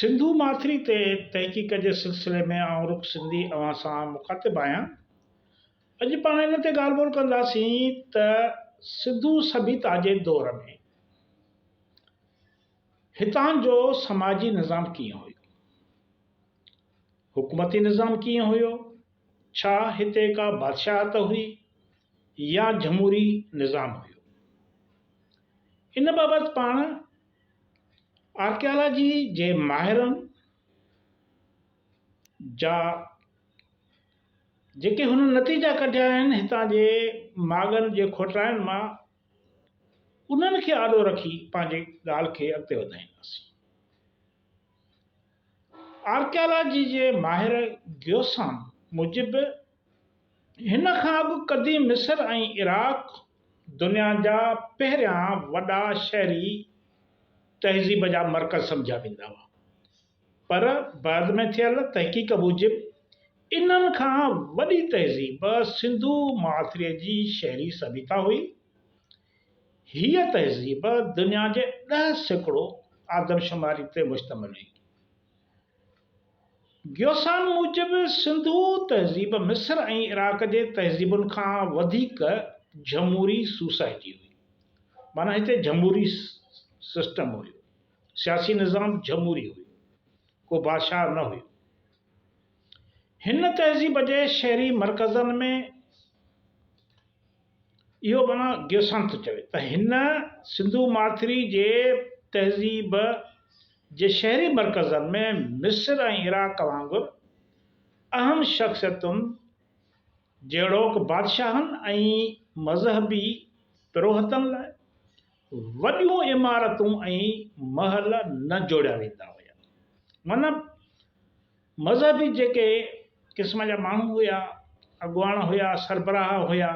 सिंधु माथिरी ते तहक़ीक़ जे सिलसिले में आउं रुख सिंधी अवां सां मुखातिब आहियां। अॼु पाण इन ते ॻाल्हि ॿोल कंदासीं त सिंधु सभ्यता जे दौर में हितां जो समाजी निज़ाम कीअं हुयो, हुकूमती निज़ाम कीअं हुयो, छा हिते का बादशाहत हुई या जमहूरी निज़ाम हुयो। इन बाबति पाण आर्कियालॉजी जे माहिरनि जा जेके हुन नतीजा कढिया आहिनि हितां जे माॻनि जे खोटाइनि मां, उन्हनि खे आॾो रखी पंहिंजे ॻाल्हि खे अॻिते वधाईंदासीं। आर्कियालॉजी जे माहिर गियोसान मूजिबि हिन खां अॻु क़दीम मिस्र ऐं इराक दुनिया जा पहिरियां वॾा शहरी तहज़ीब जा मर्कज़ सम्झा वेंदा हुआ, पर बाद में थियल तहक़ीक़ मूजिबि इन्हनि खां वॾी तहज़ीब सिंधु माथिरीअ जी शहरी सभ्यता हुई। हीअ तहज़ीब दुनिया जे 10% आदमशुमारी ते मुश्तमिल हुई। गियोसान मूजिबि सिंधु तहज़ीब मिस्र ऐं इराक जे तहज़ीबुनि खां वधीक जमहूरी सोसाइटी हुई, माना हिते जमहूरी सिस्टम हुयो, सियासी निज़ाम जमहूरी हुयो, को बादशाह न हुयो। हिन तहज़ीब जे शहरी मर्कज़नि में इहो माना गियोसान थो चवे त हिन सिंधु माथिरी जे तहज़ीब जे शहरी मर्कज़नि में मिस्र ऐं इराक वांगुरु अहम शख़्सियतुनि जहिड़ोक बादशाहनि ऐं मज़हबी पिरोहतनि लाइ वॾियूं इमारतूं ऐं महल न जोड़िया वेंदा हुया। माना मज़हबी जेके क़िस्म जा माण्हू हुया, अॻुवाण हुया, सरबराह हुया,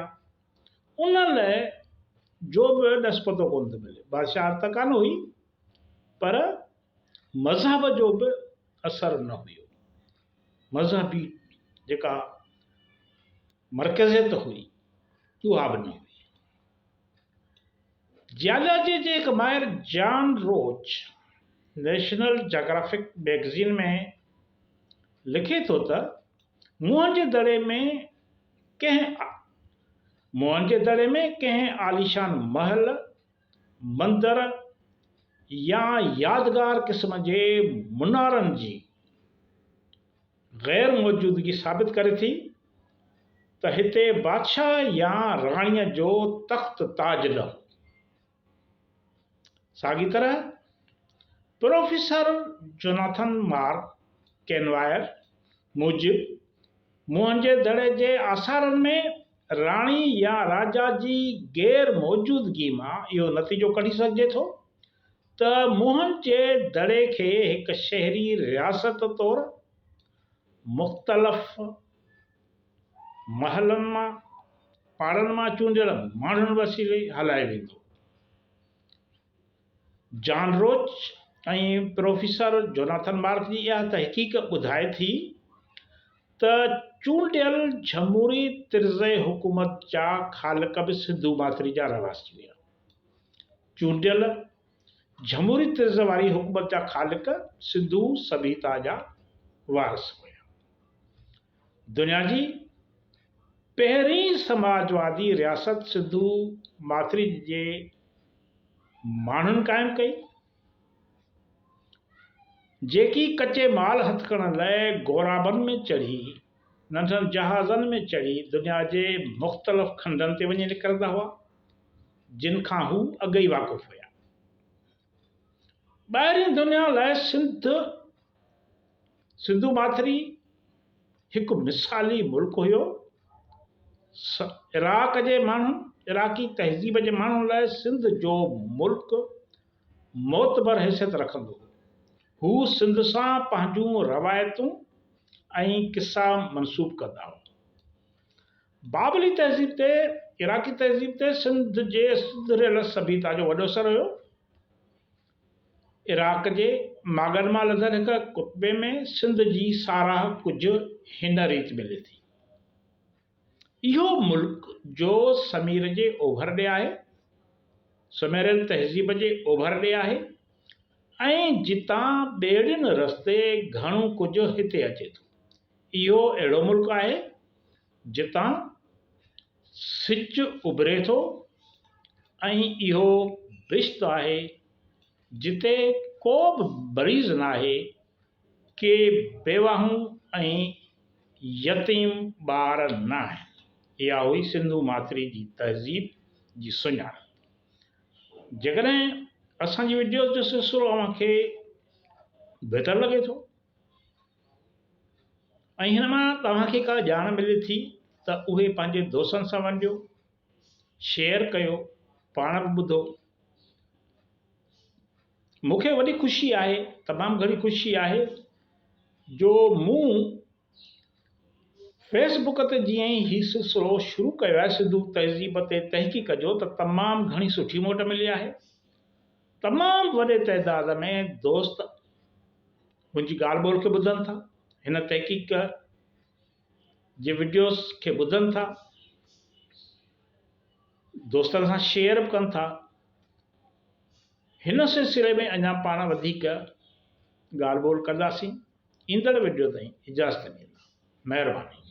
उन लाइ जो बि ॾसपतो कोन थो मिले। बादशाह त कान हुई, पर मज़हब जो बि असरु न हुयो। मज़हबी जेका मर्कज़ियत हुई उहा बि न हुई। जियालॉजी जे हिकु माहिर जॉन रोच नेशनल जोग्राफिक मैगज़ीन में लिखे थो त मुंहं जे दड़े में कंहिं आलीशान महल, मंदर या यादगार क़िस्म जे मुनारनि जी गैर मौजूदगी साबित करे थी त हिते बादशाह या राणीअ जो तख़्त ताज न हो। साॻी तरह प्रोफेसर जोनाथन मार्क कैनवायर मूजिबि मुंहं जे दड़े जे आसारनि में राणी या राजा जी गैर मौजूदगी मां इहो नतीजो कढी सघिजे थो त मुंहं जे दड़े खे हिकु शहरी रियासत तौरु मुख़्तलिफ़ महलनि मां पाड़नि मां चूंडियल माण्हुनि वसीले हलाए वेंदो। जॉन रोच ऐं प्रोफेसर जोनाथन मार्क जी इहा तहक़ीक़ ॿुधाए थी त चूंडियल जमहूरी तर्ज़ हुकूमत जा ख़ालिक़ बि सिंधु माथिरी जा रहिवासी हुआ। चूंडियल जमहूरी तर्ज़ वारी हुकूमत जा ख़ालिक़ सिंधु सभ्यता जा वारिस हुआ। दुनिया जी पहिरीं समाजवादी रियासत सिंधु माथिरी जे माण्हुनि क़ाइमु कई, जेकी कचे माल हथ करण लाइ गोराबनि में चढ़ी, नंढनि जहाज़नि में चढ़ी दुनिया जे मुख़्तलिफ़ खंडनि ते वञी निकिरंदा हुआ, जिन खां हू अॻु ई वाक़ुफ़ु हुया। ॿाहिरीं दुनिया लाइ सिंधु माथिरी हिकु मिसाली मुल्क हुयो। इराकी तहज़ीब जे माण्हुनि लाइ सिंध जो मुल्क मोतबर हैसियत रखंदो हो। हू सिंध सां पंहिंजूं रवायतूं ऐं किसा मनसूब कंदा हुआ। बाबली तहज़ीब ते इराकी तहज़ीब ते सिंध जे सुधरियल सभ्यता जो वॾो असरु हुयो। इराक जे माॻनि मां लधल हिकु कुतबे में सिंध जी साराह कुझु हिन रीति मिले थी। इहो मुल्क जो समीर जे ओभर ॾे आहे, सुमेरियन तहज़ीब जे ओभर ॾे आहे ऐं जितां ॿेड़ियुनि रस्ते घणो कुझु हिते अचे थो। इहो अहिड़ो मुल्क आहे जितां सिज उभिरे थो ऐं इहो रिश्त आहे जिते को बि मरीज़ न आहे के बेवाहूं ऐं यतीम ॿार न आहिनि। इहा हुई सिंधू माथिरी जी तहज़ीब जी सुञाण। जेकॾहिं असांजी वीडियोज़ जो सिलसिलो अव्हांखे बहितर लॻे थो ऐं हिन मां तव्हांखे का ॼाण मिले थी त उहे पंहिंजे दोस्तनि सां वंडियो, शेयर कयो, पाण बि ॿुधो। मूंखे वॾी ख़ुशी आहे, तमामु घणी ख़ुशी आहे जो मूं फेसबुक ते जीअं ई हीउ सिलसिलो शुरू कयो आहे सिंधू तहज़ीब ते तहक़ीक़ जो, त तमामु घणी सुठी मोट मिली आहे। तमामु वॾे तइदाद में दोस्त मुंहिंजी ॻाल्हि ॿोल खे ॿुधनि था, हिन तहक़ीक़ जे वीडियोज़ खे ॿुधनि था, दोस्तनि सां शेयर बि कनि था। हिन सिलसिले में अञा पाण वधीक ॻाल्हि ॿोल कंदासीं। ईंदड़ वीडियो ताईं इजाज़त ॾींदा। महिरबानी।